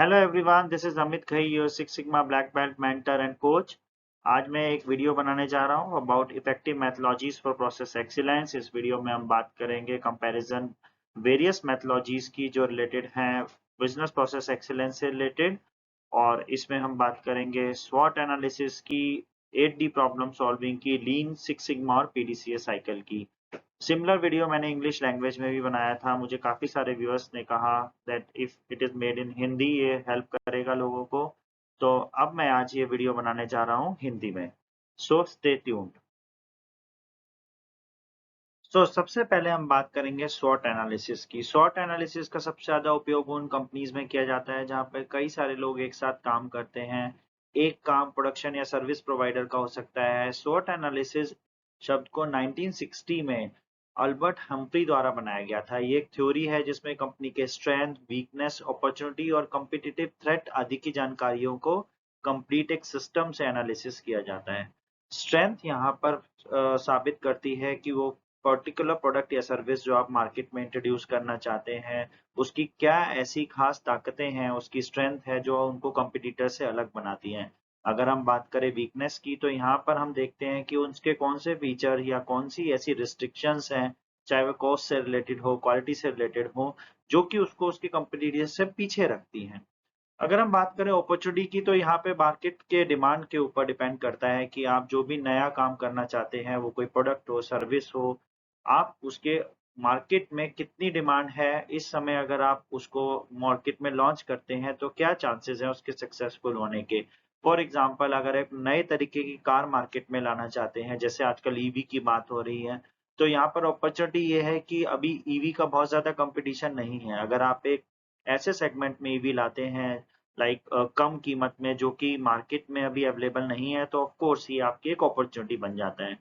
Hello everyone, this is Amit Khai, your six sigma black belt mentor and coach. आज मैं एक video बनाने जा रहा हूँ about effective methodologies for process excellence. इस वीडियो में हम बात करेंगे कंपैरिजन वेरियस मेथोलॉजीज की जो रिलेटेड हैं बिजनेस प्रोसेस एक्सीलेंस से रिलेटेड। और इसमें हम बात करेंगे स्वॉट एनालिसिस की, 8D प्रॉब्लम सॉल्विंग की, लीन सिक्स सिग्मा और पीडीसीए साइकिल की। सिमिलर वीडियो मैंने इंग्लिश लैंग्वेज में भी बनाया था। मुझे काफी सारे व्यूअर्स ने कहा that if it is made in Hindi ये हेल्प करेगा लोगों को। तो अब मैं आज ये वीडियो बनाने जा रहा हूँ हिंदी में। So stay tuned. सबसे पहले हम बात करेंगे स्वॉट एनालिसिस की। स्वॉट एनालिसिस का सबसे ज्यादा उपयोग उन कंपनीज में किया जाता है जहां पर कई सारे लोग एक साथ काम करते हैं। एक काम प्रोडक्शन या सर्विस प्रोवाइडर का हो सकता है। स्वॉट एनालिसिस शब्द को 1960 में अल्बर्ट हम्फ्री द्वारा बनाया गया था। ये एक थ्योरी है जिसमें कंपनी के स्ट्रेंथ, वीकनेस, अपॉर्चुनिटी और कॉम्पिटिटिव थ्रेट आदि की जानकारियों को कंप्लीट एक सिस्टम से एनालिसिस किया जाता है। स्ट्रेंथ यहाँ पर साबित करती है कि वो पर्टिकुलर प्रोडक्ट या सर्विस जो आप मार्केट में इंट्रोड्यूस करना चाहते हैं, उसकी क्या ऐसी खास ताकतें हैं, उसकी स्ट्रेंथ है जो उनको कंपटीटर से अलग बनाती हैं। अगर हम बात करें वीकनेस की, तो यहाँ पर हम देखते हैं कि उसके कौन से फीचर या कौन सी ऐसी रिस्ट्रिक्शंस हैं, चाहे वो कॉस्ट से रिलेटेड हो, क्वालिटी से रिलेटेड हो, जो कि उसको उसके कंपटीटर से पीछे रखती हैं। अगर हम बात करें अपॉर्चुनिटी की, तो यहाँ पे मार्केट के डिमांड के ऊपर डिपेंड करता है कि आप जो भी नया काम करना चाहते हैं, वो कोई प्रोडक्ट हो, सर्विस हो, आप उसके मार्केट में कितनी डिमांड है इस समय। अगर आप उसको मार्केट में लॉन्च करते हैं तो क्या चांसेस हैं उसके सक्सेसफुल होने के। फॉर एग्जांपल, अगर एक नए तरीके की कार मार्केट में लाना चाहते हैं, जैसे आजकल ईवी की बात हो रही है, तो यहाँ पर अपॉर्चुनिटी ये है कि अभी ईवी का बहुत ज्यादा कंपटीशन नहीं है। अगर आप एक ऐसे सेगमेंट में ईवी लाते हैं लाइक कम कीमत में, जो कि मार्केट में अभी अवेलेबल नहीं है, तो ऑफ कोर्स ये आपकी एक अपॉर्चुनिटी बन जाता है।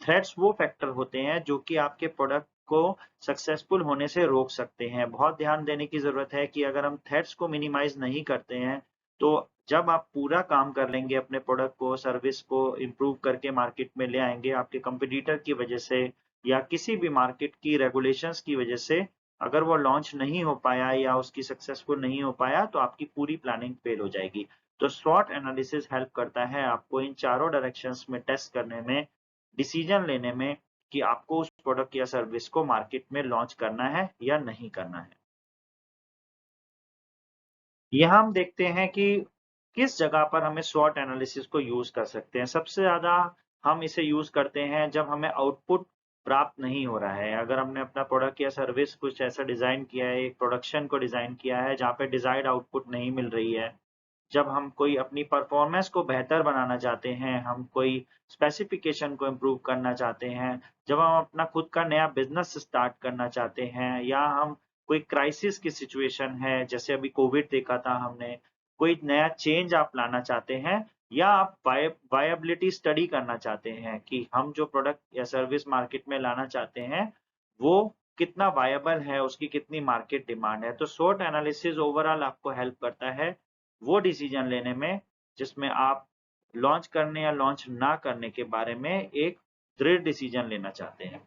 थ्रेट्स वो फैक्टर होते हैं जो कि आपके प्रोडक्ट को सक्सेसफुल होने से रोक सकते हैं। बहुत ध्यान देने की जरूरत है कि अगर हम थ्रेट्स को मिनिमाइज नहीं करते हैं, तो जब आप पूरा काम कर लेंगे, अपने प्रोडक्ट को, सर्विस को इम्प्रूव करके मार्केट में ले आएंगे, आपके कंपटीटर की वजह से या किसी भी मार्केट की रेगुलेशंस की वजह से अगर वो लॉन्च नहीं हो पाया या उसकी सक्सेसफुल नहीं हो पाया, तो आपकी पूरी प्लानिंग फेल हो जाएगी। तो स्वॉट एनालिसिस हेल्प करता है आपको इन चारों डायरेक्शंस में टेस्ट करने में, डिसीजन लेने में कि आपको उस प्रोडक्ट या सर्विस को मार्केट में लॉन्च करना है या नहीं करना है। यहाँ हम देखते हैं कि किस जगह पर हमें स्वॉट एनालिसिस को यूज कर सकते हैं। सबसे ज्यादा हम इसे यूज करते हैं जब हमें आउटपुट प्राप्त नहीं हो रहा है। अगर हमने अपना प्रोडक्ट या सर्विस कुछ ऐसा डिजाइन किया है, एक प्रोडक्शन को डिजाइन किया है जहाँ पे डिजायर्ड आउटपुट नहीं मिल रही है, जब हम कोई अपनी परफॉर्मेंस को बेहतर बनाना चाहते हैं, हम कोई स्पेसिफिकेशन को इम्प्रूव करना चाहते हैं, जब हम अपना खुद का नया बिजनेस स्टार्ट करना चाहते हैं, या हम कोई क्राइसिस की सिचुएशन है, जैसे अभी कोविड देखा था हमने, कोई नया चेंज आप लाना चाहते हैं, या आप वायबिलिटी स्टडी करना चाहते हैं कि हम जो प्रोडक्ट या सर्विस मार्केट में लाना चाहते हैं वो कितना वायबल है, उसकी कितनी मार्केट डिमांड है। तो स्वॉट एनालिसिस ओवरऑल आपको हेल्प करता है वो डिसीजन लेने में जिसमें आप लॉन्च करने या लॉन्च ना करने के बारे में एक दृढ़ डिसीजन लेना चाहते हैं।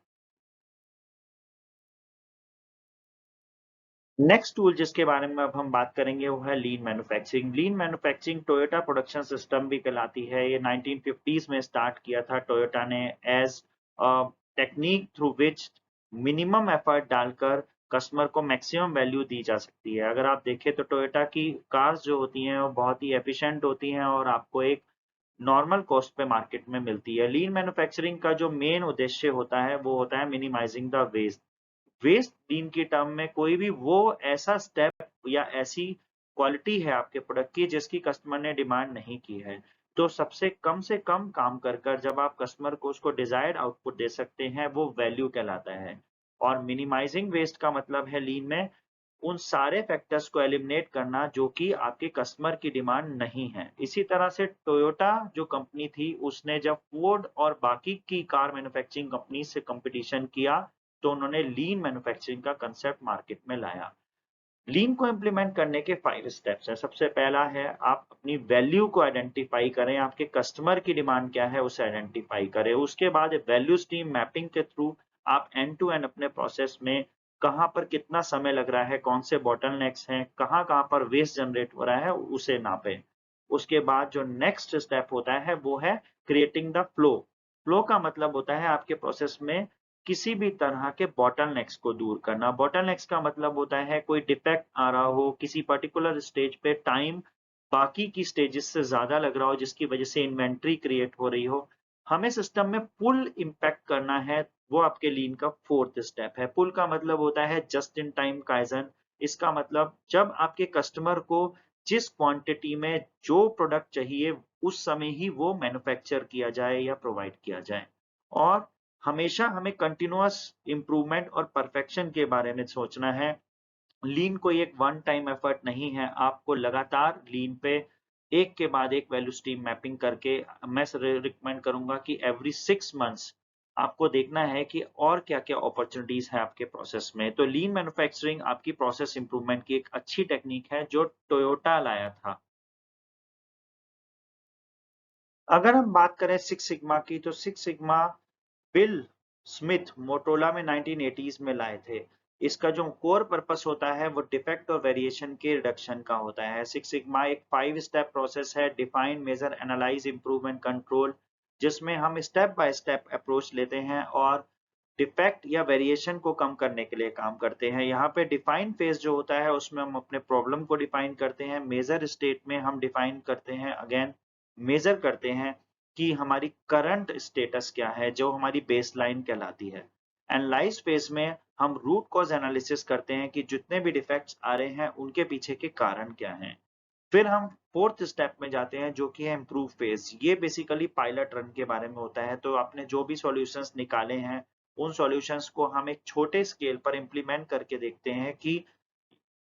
नेक्स्ट टूल जिसके बारे में अब हम बात करेंगे वो है लीन मैन्युफैक्चरिंग। लीन मैन्युफैक्चरिंग टोयोटा प्रोडक्शन सिस्टम भी कहलाती है। ये 1950s में स्टार्ट किया था टोयोटा ने एज technique through which minimum effort डालकर कस्टमर को मैक्सिमम वैल्यू दी जा सकती है। अगर आप देखें तो टोयोटा की कार्स जो होती हैं वो बहुत ही एफिशिएंट होती हैं और आपको एक नॉर्मल कॉस्ट पे मार्केट में मिलती है। लीन मैन्युफैक्चरिंग का जो मेन उद्देश्य होता है वो होता है मिनिमाइजिंग द वेस्ट। वेस्ट लीन की टर्म में कोई भी वो ऐसा स्टेप या ऐसी क्वालिटी है आपके प्रोडक्ट की जिसकी कस्टमर ने डिमांड नहीं की है। तो सबसे कम से कम काम कर कर जब आप कस्टमर को उसको डिजायर्ड आउटपुट दे सकते हैं, वो वैल्यू कहलाता है। और मिनिमाइजिंग वेस्ट का मतलब है लीन में उन सारे फैक्टर्स को एलिमिनेट करना जो कि आपके कस्टमर की डिमांड नहीं है। इसी तरह से टोयोटा जो कंपनी थी, उसने जब फोर्ड और बाकी की कार मैन्युफैक्चरिंग कंपनी से कंपटीशन किया, तो उन्होंने लीन मैन्युफैक्चरिंग का कंसेप्ट मार्केट में लाया। लीन को इम्प्लीमेंट करने के 5 स्टेप्स हैं। सबसे पहला है आप अपनी वैल्यू को आइडेंटिफाई करें, आपके कस्टमर की डिमांड क्या है उसे आइडेंटिफाई करें। उसके बाद वैल्यू स्ट्रीम मैपिंग के थ्रू आप एंड टू एंड अपने प्रोसेस में कहाँ पर कितना समय लग रहा है, कौन से बॉटलनेक्स हैं, कहाँ-कहाँ पर वेस्ट जनरेट हो रहा है, उसे नापें। उसके बाद जो नेक्स्ट स्टेप होता है वो है क्रिएटिंग द फ्लो। फ्लो का मतलब होता है आपके प्रोसेस में किसी भी तरह के बॉटलनेक्स को दूर करना। बॉटलनेक्स का मतलब होता है कोई डिफेक्ट आ रहा हो, किसी पर्टिकुलर स्टेज पे टाइम बाकी की स्टेजेस से ज़्यादा लग रहा हो जिसकी वजह से इन्वेंटरी क्रिएट हो रही हो। हमें सिस्टम में पुल इम्पैक्ट करना है, वो आपके लीन का 4th स्टेप है। पुल का मतलब होता है जस्ट इन टाइम काइज़न। इसका मतलब जब आपके कस्टमर को जिस क्वांटिटी में जो प्रोडक्ट चाहिए, उस समय ही वो मैन्युफैक्चर किया जाए या प्रोवाइड किया जाए। और हमेशा हमें कंटीन्यूअस इम्प्रूवमेंट और परफेक्शन के बारे में सोचना है। लीन कोई एक वन टाइम एफर्ट नहीं है, आपको लगातार लीन पे एक के बाद एक वैल्यू स्ट्रीम मैपिंग करके मैं रिकमेंड करूंगा कि एवरी 6 मंथ्स आपको देखना है कि और क्या-क्या अपॉर्चुनिटीज है आपके प्रोसेस में। तो लीन मैन्युफैक्चरिंग आपकी प्रोसेस इंप्रूवमेंट की एक अच्छी टेक्निक है जो टोयोटा लाया था। अगर हम बात करें सिक्स सिग्मा की, तो six sigma bill Smith Motorola में 1980s में लाए थे। इसका जो कोर पर्पस होता है वो डिफेक्ट और वेरिएशन के रिडक्शन का होता है। सिक्स सिग्मा एक 5 स्टेप प्रोसेस है, define, measure, analyse, improvement, control, जिसमें हम स्टेप बाय स्टेप अप्रोच लेते हैं और डिफेक्ट या वेरिएशन को कम करने के लिए काम करते हैं। यहाँ पे डिफाइन फेज जो होता है उसमें हम अपने प्रॉब्लम को डिफाइन करते हैं। मेजर स्टेट में हम डिफाइन करते हैं, अगेन मेजर करते हैं कि हमारी करंट स्टेटस क्या है, जो हमारी बेसलाइन कहलाती है। एनालाइज फेज में हम रूट कॉज एनालिसिस करते हैं कि जितने भी डिफेक्ट्स आ रहे हैं उनके पीछे के कारण क्या हैं। फिर हम 4th स्टेप में जाते हैं जो कि है इम्प्रूव फेज। ये बेसिकली पायलट रन के बारे में होता है। तो आपने जो भी सॉल्यूशंस निकाले हैं, उन सॉल्यूशंस को हम एक छोटे स्केल पर इम्प्लीमेंट करके देखते हैं कि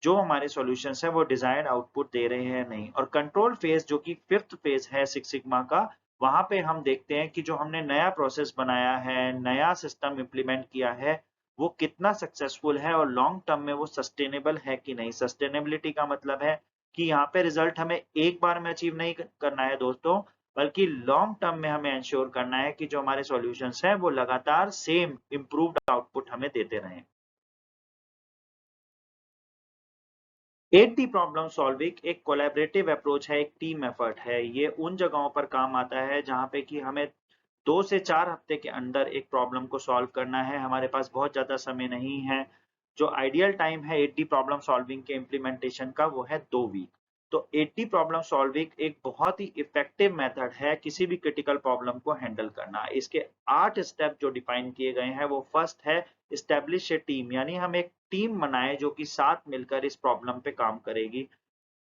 जो हमारे सॉल्यूशंस हैं वो डिजायर्ड आउटपुट दे रहे हैं नहीं। और कंट्रोल फेज जो कि 5th फेज है सिक्स सिग्मा का, वहां पे हम देखते हैं कि जो हमने नया प्रोसेस बनाया है, नया सिस्टम इम्प्लीमेंट किया है, वो कितना सक्सेसफुल है और लॉन्ग टर्म में वो सस्टेनेबल है कि नहीं। सस्टेनेबिलिटी का मतलब है कि यहाँ पे रिजल्ट हमें एक बार में अचीव नहीं करना है दोस्तों, बल्कि लॉन्ग टर्म में हमें इंश्योर करना है कि जो हमारे सॉल्यूशंस हैं वो लगातार सेम इम्प्रूव्ड आउटपुट हमें देते रहें। 8D प्रॉब्लम सॉल्विंग एक कोलैबोरेटिव अप्रोच है, एक टीम एफर्ट है। ये उन जगहों पर काम आता है जहाँ पे कि हमें 2 से 4 हफ्ते के अंदर एक प्रॉब्लम को सॉल्व करना है, हमारे पास बहुत ज़्यादा समय नहीं है। जो आइडियल टाइम है 8D प्रॉब्लम सॉल्विंग के इम्प्लीमेंटेशन का वो है 2 वीक। तो 8D प्रॉब्लम सॉल्विंग एक बहुत ही इफेक्टिव मेथड है किसी भी क्रिटिकल प्रॉब्लम को हैंडल करना। इसके 8 स्टेप जो डिफाइन किए गए हैं, वो फर्स्ट है एस्टैब्लिश ए टीम, यानी हम एक टीम बनाएं जो कि साथ मिलकर इस प्रॉब्लम पे काम करेगी।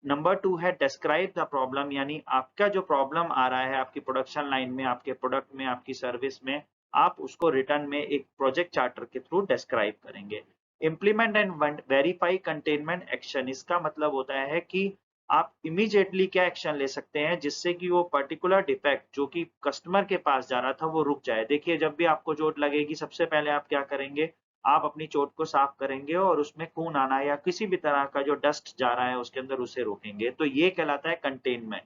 नंबर 2 है डिस्क्राइब द प्रॉब्लम, यानी आपका जो प्रॉब्लम आ रहा है आपकी प्रोडक्शन लाइन में, आपके प्रोडक्ट में, आपकी सर्विस में, आप उसको रिटर्न में एक प्रोजेक्ट चार्टर के थ्रू डिस्क्राइब करेंगे। Implement and verify containment action, इसका मतलब होता है कि आप इमीडिएटली क्या एक्शन ले सकते हैं जिससे कि वो पर्टिकुलर डिफेक्ट जो कि कस्टमर के पास जा रहा था वो रुक जाए। देखिए, जब भी आपको चोट लगेगी सबसे पहले आप क्या करेंगे, आप अपनी चोट को साफ करेंगे और उसमें खून आना या किसी भी तरह का जो डस्ट जा रहा है उसके अंदर उसे रोकेंगे। तो ये कहलाता है containment.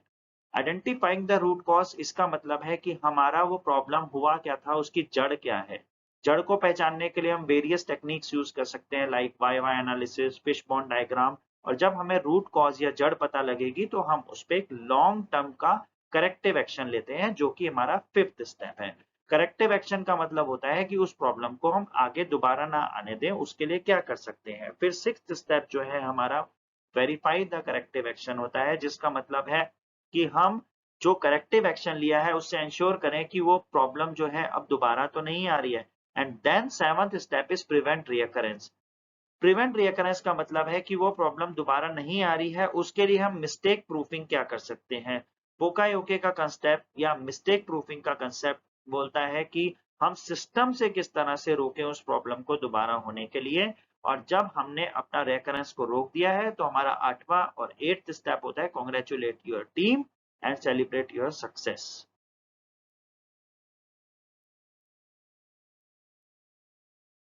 Identifying the root cause, इसका मतलब है कि हमारा वो प्रॉब्लम हुआ क्या था, उसकी जड़ क्या है। जड़ को पहचानने के लिए हम वेरियस टेक्निक्स यूज कर सकते हैं, like why why analysis, fish bone diagram. और जब हमें रूट कॉज या जड़ पता लगेगी तो हम उस पर एक लॉन्ग टर्म का करेक्टिव एक्शन लेते हैं जो कि हमारा 5th स्टेप है। करेक्टिव एक्शन का मतलब होता है कि उस प्रॉब्लम को हम आगे दोबारा ना आने दें, उसके लिए क्या कर सकते हैं। फिर 6th स्टेप जो है हमारा वेरीफाई द करेक्टिव एक्शन होता है, जिसका मतलब है कि हम जो करेक्टिव एक्शन लिया है उससे इंश्योर करें कि वो प्रॉब्लम जो है अब दोबारा तो नहीं आ रही है। And then 7th step is prevent recurrence. Prevent recurrence का मतलब है कि वो प्रॉब्लम दोबारा नहीं आ रही है, उसके लिए हम मिस्टेक प्रूफिंग क्या कर सकते हैं। पोकायोके का कंसेप्ट या मिस्टेक प्रूफिंग का कंसेप्ट बोलता है कि हम सिस्टम से किस तरह से रोकें उस प्रॉब्लम को दोबारा होने के लिए। और जब हमने अपना रेकरेंस को रोक दिया है तो हमारा 8वां और 8th स्टेप होता है congratulate your team and celebrate your success.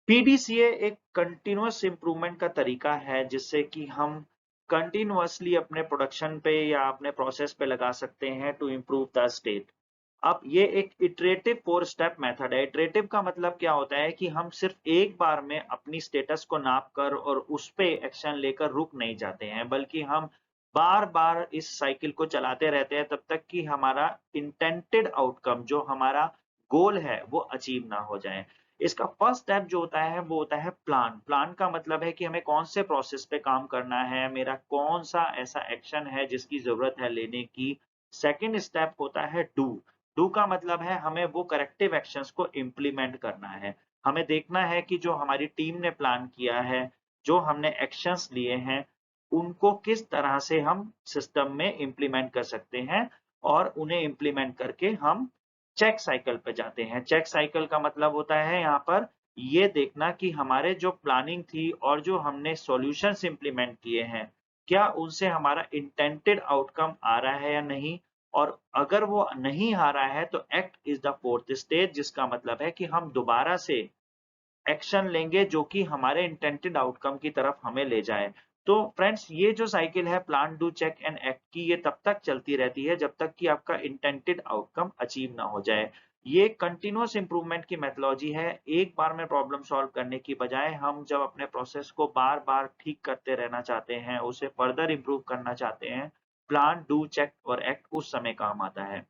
PDCA एक कंटिन्यूअस इम्प्रूवमेंट का तरीका है जिससे कि हम कंटिन्यूअसली अपने प्रोडक्शन पे या अपने प्रोसेस पे लगा सकते हैं टू इम्प्रूव द स्टेट। अब ये एक इटरेटिव 4 स्टेप मेथड है। इटरेटिव का मतलब क्या होता है कि हम सिर्फ एक बार में अपनी स्टेटस को नाप कर और उस पे एक्शन लेकर रुक नहीं जाते हैं, बल्कि हम बार-बार इस साइकिल को चलाते रहते हैं तब तक कि हमारा इंटेंटेड आउटकम जो हमारा गोल है वो अचीव ना हो जाए। इसका फर्स्ट स्टेप जो होता है वो होता है प्लान। प्लान का मतलब है कि हमें कौन से प्रोसेस पे काम करना है, मेरा कौन-सा ऐसा एक्शन है जिसकी ज़रूरत है लेने की। सेकंड स्टेप होता है डू। डू का मतलब है हमें वो करेक्टिव एक्शंस को इम्प्लीमेंट करना है। हमें देखना है कि जो हमारी टीम ने प्लान किया है, जो हमने एक्शंस लिए हैं, उनको किस तरह से हम सिस्टम में इम्प्लीमेंट कर सकते हैं और उन्हें इम्प्लीमेंट करके हम चेक साइकिल पे जाते हैं। चेक साइकिल का मतलब होता है यहाँ पर ये देखना कि हमारे जो प्लानिंग थी और जो हमने सॉल्यूशंस इम्प्लीमेंट किए हैं, क्या उनसे हमारा इंटेंटेड आउटकम आ रहा है या नहीं? और अगर वो नहीं आ रहा है तो act is the fourth stage, जिसका मतलब है कि हम दोबारा से एक्शन लेंगे जो कि हमारे इंटेंटेड आउटकम की तरफ हमें ले जाए। तो फ्रेंड्स, ये जो साइकिल है plan, do, check and act की, ये तब तक चलती रहती है जब तक कि आपका इंटेंटेड आउटकम अचीव ना हो जाए। ये कंटीन्यूअस इम्प्रूवमेंट की मेथोडोलॉजी है। एक बार में प्रॉब्लम सॉल्व करने की बजाय हम जब अपने प्रोसेस को बार-बार ठीक करते रहना चाहते हैं, उसे फर्दर इम्प्रूव करना चाहते हैं, प्लान, डू, चेक और एक्ट उस समय काम आता है।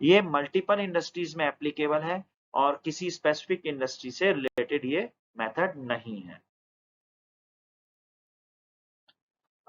ये मल्टीपल इंडस्ट्रीज में एप्लीकेबल है और किसी स्पेसिफिक इंडस्ट्री से रिलेटेड ये मेथड नहीं है।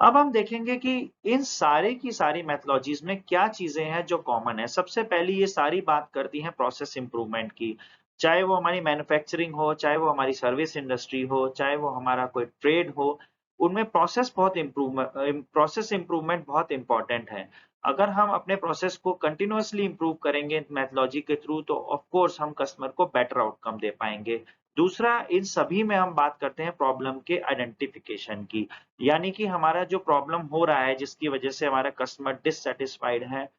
अब हम देखेंगे कि इन सारे की सारी मेथोडोलॉजीज में क्या चीजें हैं जो कॉमन है। सबसे पहली ये सारी बात करती हैं प्रोसेस इंप्रूवमेंट की। चाहे वो हमारी मैन्युफैक्चरिंग हो, चाहे वो हमारी सर्विस इंडस्ट्री हो, चाहे वो हमारा कोई ट्रेड हो, उनमें प्रोसेस इंप्रूवमेंट बहुत इंपॉर्टेंट है। अगर हम अपने प्रोसेस को कंटिन्यूअसली इंप्रूव करेंगे मेथोडोलॉजी के थ्रू तो ऑफ कोर्स हम कस्टमर को बेटर आउटकम दे पाएंगे। दूसरा, इन सभी में हम बात करते हैं प्रॉब्लम के आइडेंटिफिकेशन की। यानी कि हमारा जो प्रॉब्लम हो रहा है जिसकी वजह से हमारा कस्टमर डिससैटिस्फाइड है,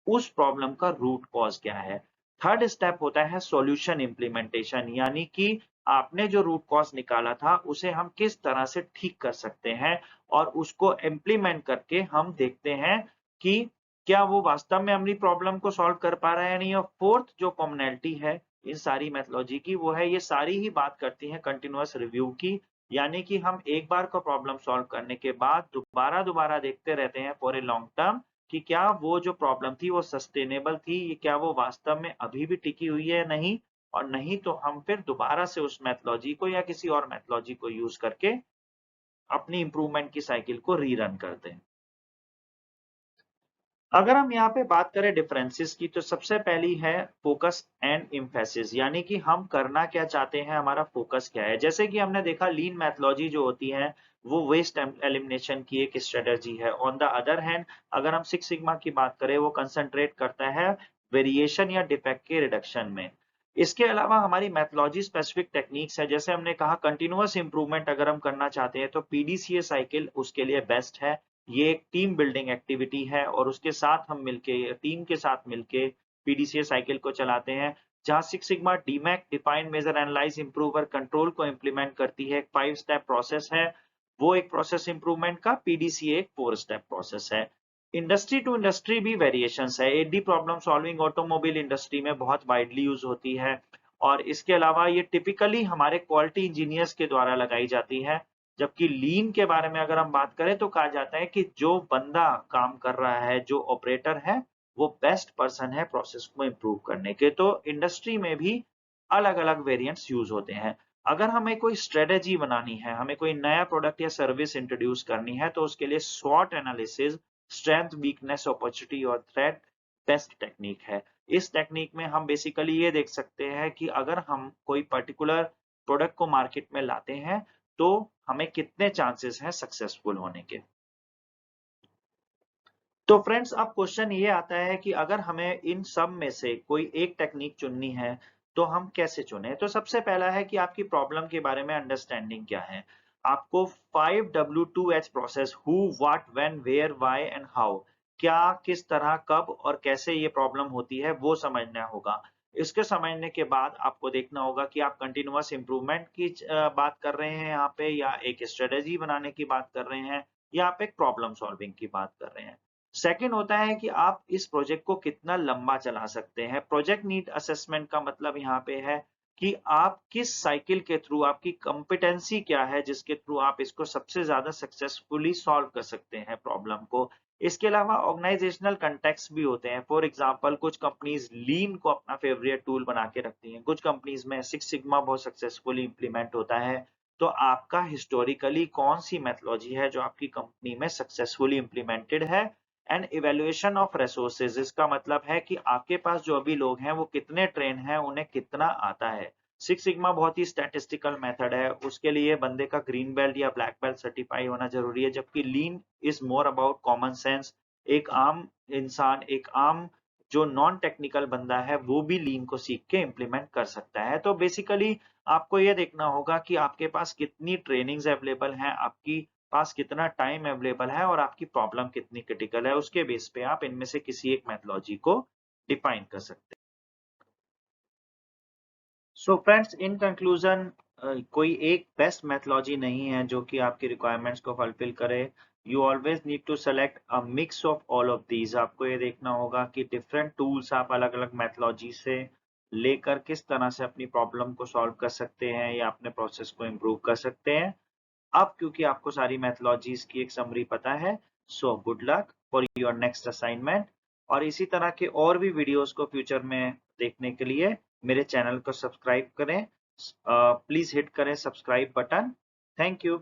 उस प्रॉब्लम का रूट कॉज़ क्या है? थर्ड स्टेप होता है सॉल्यूशन इम्प्लीमेंटेशन, यानी कि आपने जो रूट कॉज़ निकाला था, उसे हम किस तरह से ठीक कर सकते हैं और उसको इम्प्लीमेंट करके हम देखते हैं कि क्या वो वास्तव में हमारी प्रॉब्लम को सॉल्व कर पा रहा है या नहीं। और फोर्थ जो कॉमनैलिटी है इन सारी मेथोडोलॉजी की, वो है ये सारी ही बात करती हैं कंटीन्यूअस रिव्यू की। यानी कि हम एक बार का प्रॉब्लम सॉल्व करने के बाद दोबारा-दोबारा देखते रहते हैं फॉर ए लॉन्ग टर्म कि क्या वो जो प्रॉब्लम थी वो सस्टेनेबल थी, क्या वो वास्तव में अभी भी टिकी हुई है या नहीं? और नहीं तो हम फिर दोबारा से उस मेथोडोलॉजी को या किसी और मेथोडोलॉजी को यूज़ करके अपनी इम्प्रूवमेंट की साइकिल को रीरन करते हैं। अगर हम यहाँ पे बात करें डिफरेंसेस की, तो सबसे पहली है फोकस एंड एम्फेसिस, यानी कि हम करना क्या चाहते हैं, हमारा फोकस क्या है। जैसे कि हमने देखा लीन मेथोडोलॉजी जो होती है वो वेस्ट एलिमिनेशन की एक स्ट्रेटजी है। ऑन द अदर हैंड अगर हम सिक्स सिग्मा की बात करें, वो कंसंट्रेट करता है वेरिएशन या डिफेक्ट के रिडक्शन में। इसके अलावा हमारी मेथोडोलॉजी स्पेसिफिक टेक्निक्स है। जैसे हमने कहा कंटिन्यूअस इंप्रूवमेंट अगर हम करना चाहते हैं तो पीडीसीए साइकिल उसके लिए बेस्ट है। ये एक टीम बिल्डिंग एक्टिविटी है और उसके साथ हम मिलके, टीम के साथ मिलके पीडीसीए साइकिल को चलाते हैं, जहां six sigma DMAIC define measure analyse improve और कंट्रोल को इंप्लीमेंट करती है। एक 5 स्टेप प्रोसेस है। वो एक प्रोसेस इंप्रूवमेंट का, पीडीसीए एक 4 स्टेप प्रोसेस है। इंडस्ट्री टू इंडस्ट्री भी वेरिएशंस है। Eight D problem solving automobile industry में बहुत वाइडली यूज होती है और इसके अलावा ये टिपिकली हमारे क्वालिटी इंजीनियर्स के द्वारा लगाई जाती है। जबकि लीन के बारे में अगर हम बात करें तो कहा जाता है कि जो बंदा काम कर रहा है, जो ऑपरेटर है, वो बेस्ट पर्सन है प्रोसेस को इंप्रूव करने के। तो इंडस्ट्री में भी अलग-अलग वेरिएंट्स यूज होते हैं। अगर हमें कोई स्ट्रेटेजी बनानी है, हमें कोई नया प्रोडक्ट या सर्विस इंट्रोड्यूस करनी है, तो उसके लिए स्वॉट एनालिसिस, स्ट्रेंथ, वीकनेस, अपॉर्चुनिटी और थ्रेट बेस्ट टेक्निक है। इस टेक्निक में हम बेसिकली ये देख सकते हैं कि अगर हम कोई पर्टिकुलर प्रोडक्ट को मार्केट में लाते हैं, तो हमें कितने चांसेस हैं सक्सेसफुल होने के। तो फ्रेंड्स, अब क्वेश्चन ये आता है कि अगर हमें इन सब में से कोई एक टेक्निक चुननी है, तो हम कैसे चुनें? तो सबसे पहला है कि आपकी प्रॉब्लम के बारे में अंडरस्टैंडिंग क्या है? आपको 5W2H process, who, what, when, where, why and how, क्या, किस तरह, कब और कैसे ये प्रॉब्लम होती है, वो समझना होगा। इसके समझने के बाद आपको देखना होगा कि आप कंटीन्यूअस इंप्रूवमेंट की बात कर रहे हैं यहाँ पे, या एक स्ट्रेटेजी बनाने की बात कर रहे हैं, या आप एक प्रॉब्लम सॉल्विंग की बात कर रहे हैं। सेकंड होता है कि आप इस प्रोजेक्ट को कितना लंबा चला सकते हैं। प्रोजेक्ट नीड असेसमेंट का मतलब यहाँ पे है कि आप किस साइकिल के थ्रू, आपकी कॉम्पिटेंसी क्या है जिसके थ्रू आप इसको सबसे ज़्यादा सक्सेसफुली सॉल्व कर सकते हैं प्रॉब्लम को। इसके अलावा ऑर्गेनाइजेशनल कॉन्टेक्स्ट भी होते हैं। फॉर एग्जांपल कुछ कंपनीज लीन को अपना फेवरेट टूल बना के रखती हैं। कुछ कंपनीज में सिक्स सिग्मा बहुत सक्सेसफुली इम्प्लीमेंट होता है। तो आपका हिस्टोरिकली कौन सी मेथोलॉजी है जो आपकी कंपनी में सक्सेसफुली इम्प्लीमेंटेड है। एंड इवैल्यूएशन ऑफ रिसोर्सेज, इसका मतलब है कि आपके पास जो अभी लोग हैं वो कितने ट्रेन हैं, उन्हें कितना आता है। सिक्स सिग्मा बहुत ही स्टैटिस्टिकल मेथड है, उसके लिए बंदे का ग्रीन बेल्ट या ब्लैक बेल्ट सर्टिफाई होना जरूरी है, जबकि lean is more about common sense. एक आम इंसान, एक आम जो नॉन टेक्निकल बंदा है वो भी लीन को सीख के इम्प्लीमेंट कर सकता है। तो बेसिकली आपको ये देखना होगा कि आपके पास कितनी ट्रेनिंग्स अवेलेबल हैं, आपकी पास कितना टाइम अवेलेबल है और आपकी प्रॉब्लम कितनी क्रिटिकल है। उसके बेस पे आप इनमें से किसी एक मेथोलॉजी को डिफाइन कर सकते हैं। सो फ्रेंड्स, इन कंक्लूजन, कोई एक बेस्ट मेथोलॉजी नहीं है जो कि आपकी रिक्वायरमेंट्स को फुलफिल करे। You always need to select a mix of all of these. आपको ये देखना होगा कि डिफरेंट टूल्स आप अलग अलग मेथोलॉजी से लेकर किस तरह से अपनी प्रॉब्लम को सॉल्व कर सकते हैं या अपने प्रोसेस को इम्प्रूव कर सकते हैं। अब क्योंकि आपको सारी मेथोलॉजीज की एक समरी पता है, so good luck for your next assignment. और इसी तरह के और भी वीडियोस को फ्यूचर में देखने के लिए मेरे चैनल को सब्सक्राइब करें। प्लीज हिट करें सब्सक्राइब बटन। Thank you.